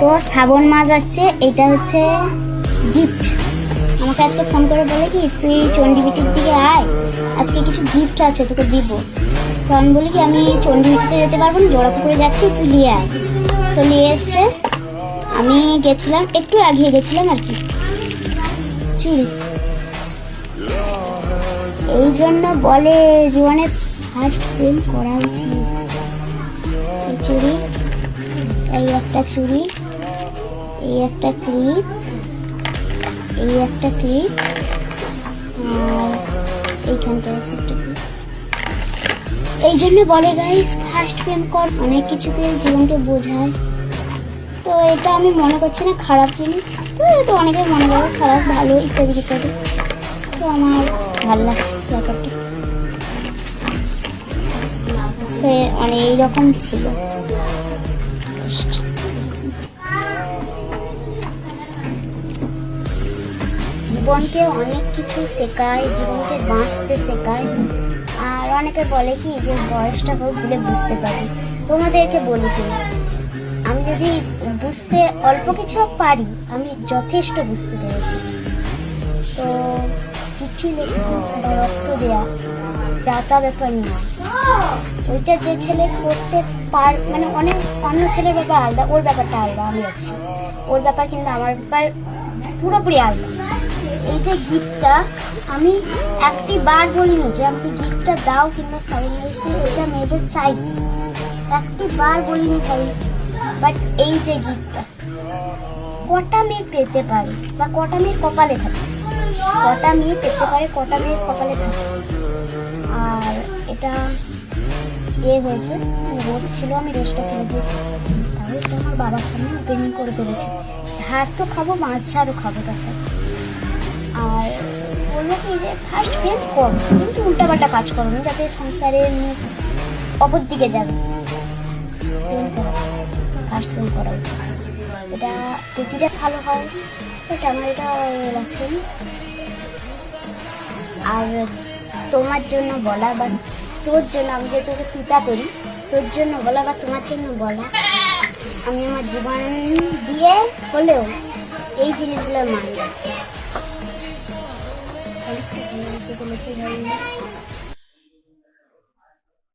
তো শ্রাবণ মাস আসছে, এটা হচ্ছে গিফট। আমাকে আজকে ফোন করে বলে কি তুই চণ্ডীবিটির দিকে আয়, আজকে কিছু গিফট আছে তোকে দিব। তো আমি বলি কি আমি চণ্ডীবিটিতে যেতে পারবো না, জোড়াপুকুরে যাচ্ছি, তুই নিয়ে আয়। তো নিয়ে এসছে। আমি গেছিলাম, একটু এগিয়ে গেছিলাম আর কি। চুড়ি, এই জন্য বলে জীবনে ফার্স্ট প্রেম করা উচিত। এই চুড়ি, এই একটা চুড়ি, এই একটা ক্লিপ, এই একটা ক্লিপ, আর এইখানটা আছে একটা ক্লিপ। এই জন্য বলে গাইস ফার্স্ট প্রেম কর, অনেক কিছুকে জীবনকে বোঝায়। তো এটা আমি মনে করছি না খারাপ জিনিস, তো এটা অনেকে মনে করে খারাপ ভালো ইত্যাদি ইত্যাদি। তো আমার ভালো লাগছে ব্যাপারটা। তো মানে এইরকম ছিল। জীবনকে অনেক কিছু শেখায়, জীবনকে বাঁচতে শেখায়। আর অনেকে বলে কি যে বয়সটা হোক দিলে বুঝতে পারি। তোমাদেরকে বলেছি আমি যদি বুঝতে অল্প কিছু পারি, আমি যথেষ্ট বুঝতে পেরেছি। তো চিঠি লেখা বা রক্ত দেওয়া যা তা ব্যাপার না, ওইটা যে ছেলে করতে মানে অনেক অন্য ছেলের ব্যাপার আলাদা, ওর ব্যাপারটা আলাদা আমি রাখছি, ওর ব্যাপার কিন্তু আমার ব্যাপার পুরোপুরি আলাদা। এই যে গিফটটা আমি একটি বার বলিনি যে আমাকে গিফটটা দাও কিংবা সাইন এসে ওইটা মেয়েদের চাই, একটি বার বলিনি তাই। বাট এই যে গিফটটা কটা মেয়ে পেতে পারে বা কটা মেয়ের কপালে থাকে, কটা মেয়ে পেতে পারে, কটা মেয়ের কপালে থাকে। আর এটা হয়েছে রোদ ছিল, আমি রোজটা ফেলে দিয়েছি। তাহলে এটা আমার বাবার সামনে ওপেনিং করে ফেলেছি, ঝাড় তো খাবো, মাছ ঝাড়ও খাবো তার সাথে। আর বলবো কি যে ফার্স্ট প্রেম করো, কিন্তু উল্টাপাল্টা কাজ করো না, যাতে সংসারের মুখ অপর দিকে যাবে। প্রেম করা, ফার্স্ট প্রেম করা উচিত, এটা প্রতিটা ভালো হয়। এটা আমার এটা লাগছে। আর তোমার জন্য বলা বা তোর জন্য, আমি যে তোকে পিতা করি, তোর জন্য বলা বা তোমার জন্য বলা, আমি আমার জীবন দিয়ে হলেও এই জিনিসগুলোর মান রাখি।